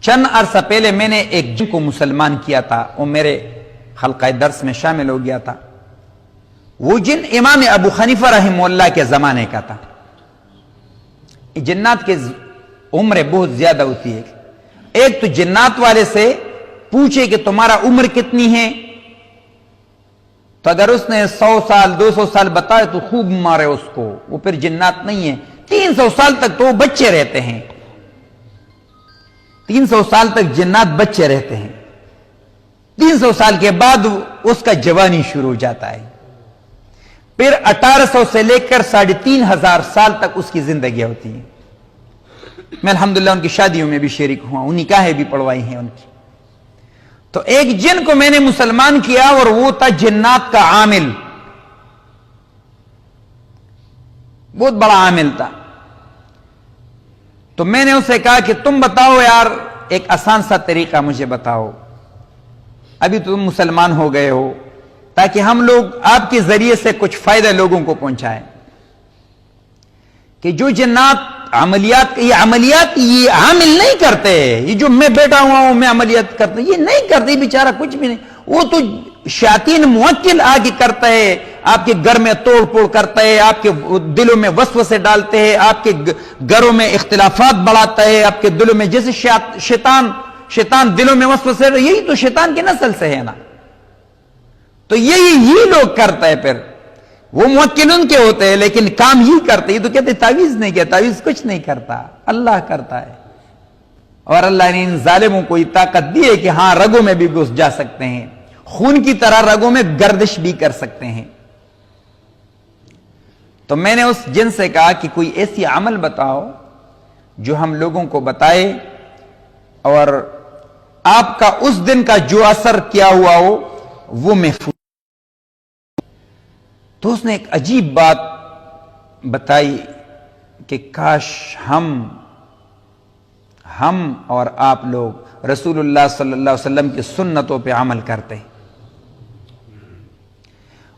چند عرصہ پہلے میں نے ایک جن کو مسلمان کیا تھا، وہ میرے حلقہ درس میں شامل ہو گیا تھا۔ وہ جن امام ابو حنیفہ رحمہ اللہ کے زمانے کا تھا۔ جنات کے عمر بہت زیادہ ہوتی ہے۔ ایک تو جنات والے سے پوچھے کہ تمہارا عمر کتنی ہے، تو اگر اس نے 100 سال 200 سال بتائے تو خوب مارے اس کو، وہ پھر جنات نہیں ہے۔ 300 سال تک تو وہ بچے رہتے ہیں، 300 سال تک جنات بچے رہتے ہیں، 300 سال کے بعد اس کا جوانی شروع ہو جاتا ہے، پھر 1800 سے لے کر 3500 سال تک اس کی زندگی ہوتی ہے۔ میں الحمدللہ ان کی شادیوں میں بھی شریک ہوا، ان نکاحیں بھی پڑھوائی ہیں ان کی۔ تو ایک جن کو میں نے مسلمان کیا اور وہ تھا جنات کا عامل، بہت بڑا عامل تھا۔ تو میں نے اسے کہا کہ تم بتاؤ یار، ایک آسان سا طریقہ مجھے بتاؤ، ابھی تم مسلمان ہو گئے ہو، تاکہ ہم لوگ آپ کے ذریعے سے کچھ فائدہ لوگوں کو پہنچائیں۔ کہ جو جنات عملیات، یہ عملیات یہ عامل نہیں کرتے، یہ جو میں بیٹھا ہوا ہوں میں عملیات کرتا ہوں، یہ نہیں کرتے، بیچارہ کچھ بھی نہیں، وہ تو شیاطین موکل آگے کرتا ہے، آپ کے گھر میں توڑ پھوڑ کرتا ہے، آپ کے دلوں میں وسوسے ڈالتے ہیں، آپ کے گھروں میں اختلافات بڑھاتا ہے، آپ کے دلوں میں جیسے شیطان دلوں میں وسوسے، یہی تو شیطان کی نسل سے ہے نا۔ تو یہی لوگ کرتا ہے، پھر وہ موکل ان کے ہوتے ہیں لیکن کام ہی کرتے ہیں۔ تو کہتے تعویذ نہیں کیا، تعویذ کچھ نہیں کرتا، اللہ کرتا ہے۔ اور اللہ نے ان ظالموں کو یہ طاقت دی ہے کہ ہاں رگوں میں بھی گھس جا سکتے ہیں، خون کی طرح رگوں میں گردش بھی کر سکتے ہیں۔ تو میں نے اس جن سے کہا کہ کوئی ایسی عمل بتاؤ جو ہم لوگوں کو بتائے اور آپ کا اس دن کا جو اثر کیا ہوا ہو وہ محفوظ۔ تو اس نے ایک عجیب بات بتائی کہ کاش ہم اور آپ لوگ رسول اللہ صلی اللہ علیہ وسلم کی سنتوں پہ عمل کرتے۔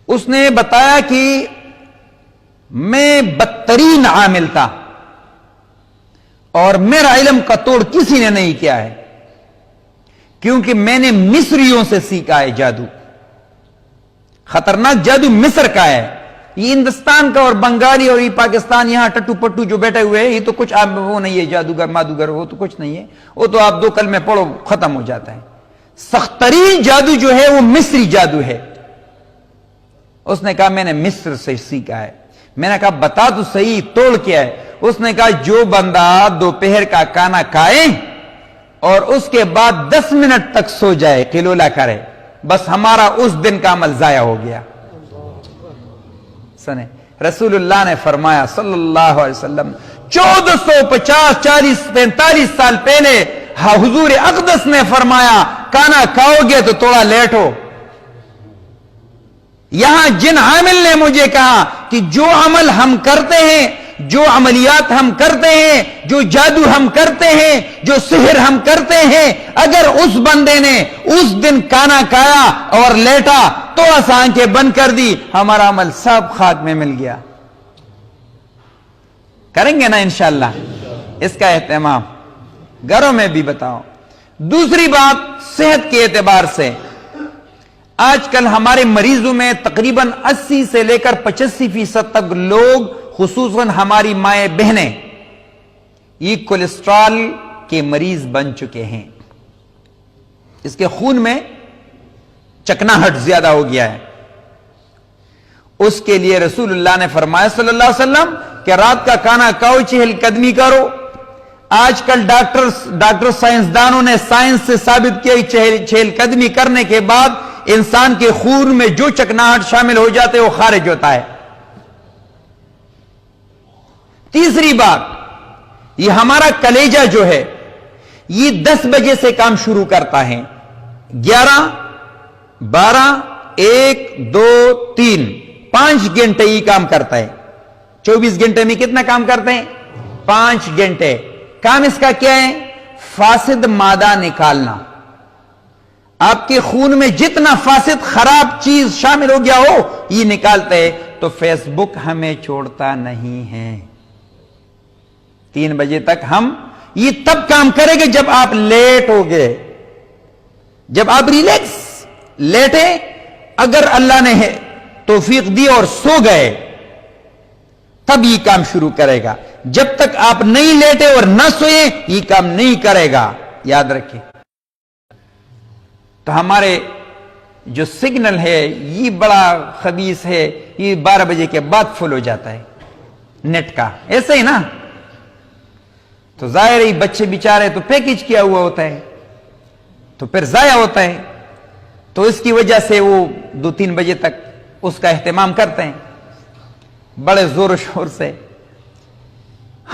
اس نے بتایا کہ میں بدترین عامل تھا اور میرا علم کا توڑ کسی نے نہیں کیا ہے، کیونکہ میں نے مصریوں سے سیکھا ہے جادو۔ خطرناک جادو مصر کا ہے، یہ ہندوستان کا اور بنگالی اور یہ پاکستان یہاں ٹٹو پٹو جو بیٹھے ہوئے ہیں، یہ تو کچھ وہ نہیں ہے، جادوگر مادوگر وہ تو کچھ نہیں ہے، وہ تو آپ 2 کلمے پڑھو ختم ہو جاتا ہے۔ سخت ترین جادو جو ہے وہ مصری جادو ہے۔ اس نے کہا میں نے مصر سے سیکھا ہے۔ میں نے کہا بتا تو صحیح توڑ کیا ہے؟ اس نے کہا جو بندہ دوپہر کا کھانا کھائے اور اس کے بعد 10 منٹ تک سو جائے، قلولہ کرے، بس ہمارا اس دن کا عمل ضائع ہو گیا۔ سنیں رسول اللہ نے فرمایا صلی اللہ علیہ وسلم 1450 40 45 سال پہلے حضور اقدس نے فرمایا کھانا کھاؤ گے تو تھوڑا لیٹ ہو۔ یہاں جن عامل نے مجھے کہا کہ جو عمل ہم کرتے ہیں، جو عملیات ہم کرتے ہیں، جو جادو ہم کرتے ہیں، جو سحر ہم کرتے ہیں، اگر اس بندے نے اس دن کھانا کھایا اور لیٹا تو آنکھیں بند کر دی، ہمارا عمل سب خاک میں مل گیا۔ کریں گے نا انشاءاللہ اس کا اہتمام، گھروں میں بھی بتاؤ۔ دوسری بات صحت کے اعتبار سے، آج کل ہمارے مریضوں میں تقریباً 80 سے لے کر 85% تک لوگ، خصوصاً ہماری مائیں بہنیں، یہ کولیسٹرول کے مریض بن چکے ہیں۔ اس کے خون میں چکناہٹ زیادہ ہو گیا ہے۔ اس کے لیے رسول اللہ نے فرمایا صلی اللہ علیہ وسلم کہ رات کا کھانا کھاؤ، 4 قدمی کرو۔ آج کل ڈاکٹر سائنسدانوں نے سائنس سے ثابت کیا 4 قدمی کرنے کے بعد انسان کے خون میں جو چکناہٹ شامل ہو جاتے وہ خارج ہوتا ہے۔ تیسری بات، یہ ہمارا کلیجہ جو ہے یہ 10 بجے سے کام شروع کرتا ہے، 11 12 1 2 3 5 گھنٹے یہ کام کرتا ہے۔ 24 گھنٹے میں کتنا کام کرتے ہیں؟ 5 گھنٹے۔ کام اس کا کیا ہے؟ فاسد مادہ نکالنا۔ آپ کے خون میں جتنا فاسد خراب چیز شامل ہو گیا ہو یہ نکالتے ہیں۔ تو فیس بک ہمیں چھوڑتا نہیں ہے، 3 بجے تک ہم یہ تب کام کرے گا جب آپ لیٹ ہو گئے، جب آپ ریلیکس لیٹے، اگر اللہ نے توفیق دی اور سو گئے تب یہ کام شروع کرے گا. جب تک آپ نہیں لیٹے اور نہ سوئے یہ کام نہیں کرے گا، یاد رکھیں. تو ہمارے جو سگنل ہے یہ بڑا خبیث ہے، یہ 12 بجے کے بعد فل ہو جاتا ہے نیٹ کا، ایسے ہی نا. تو ظاہر ہی بچے بیچارے تو پیکج کیا ہوا ہوتا ہے تو پھر ضائع ہوتا ہے، تو اس کی وجہ سے وہ 2-3 بجے تک اس کا اہتمام کرتے ہیں بڑے زور و شور سے.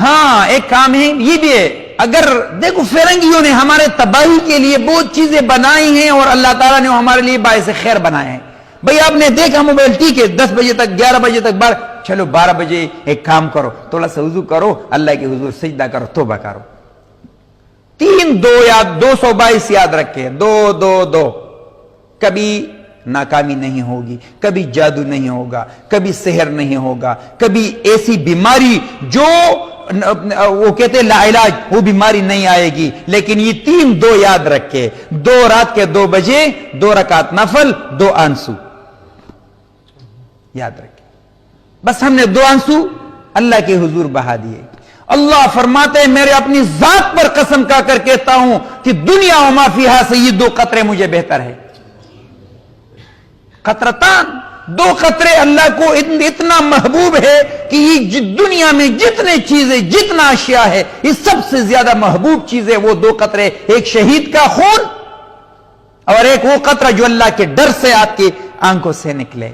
ہاں ایک کام ہے یہ بھی ہے، اگر دیکھو فرنگیوں نے ہمارے تباہی کے لیے بہت چیزیں بنائی ہیں اور اللہ تعالیٰ نے ہمارے لیے باعث خیر بنائے ہیں. بھئی آپ نے دیکھا موبائل ٹھیک ہے 10 بجے تک 11 بجے تک چلو 12 بجے ایک کام کرو، تھوڑا سا وضو کرو، اللہ کے حضور سجدہ کرو، توبہ کرو. 3-2 یا 222 یاد رکھے، 2-2-2. کبھی ناکامی نہیں ہوگی، کبھی جادو نہیں ہوگا، کبھی سحر نہیں ہوگا، کبھی ایسی بیماری جو وہ کہتے ہیں لا علاج، وہ بیماری نہیں آئے گی. لیکن یہ 3-2 یاد رکھے، 2 رات کے 2 بجے 2 رکعت نفل، 2 آنسو یاد رکھے. بس ہم نے 2 آنسو اللہ کے حضور بہا دیے. اللہ فرماتے ہیں میرے اپنی ذات پر قسم کھا کر کہتا ہوں کہ دنیا و ما فیہا سے یہ 2 قطرے مجھے بہتر ہے. قطرتان، 2 قطرے اللہ کو اتنا محبوب ہے کہ یہ دنیا میں جتنے چیزیں جتنا اشیاء ہے یہ سب سے زیادہ محبوب چیز ہے وہ 2 قطرے. ایک شہید کا خون اور ایک وہ قطرہ جو اللہ کے ڈر سے آپ کی آنکھوں سے نکلے.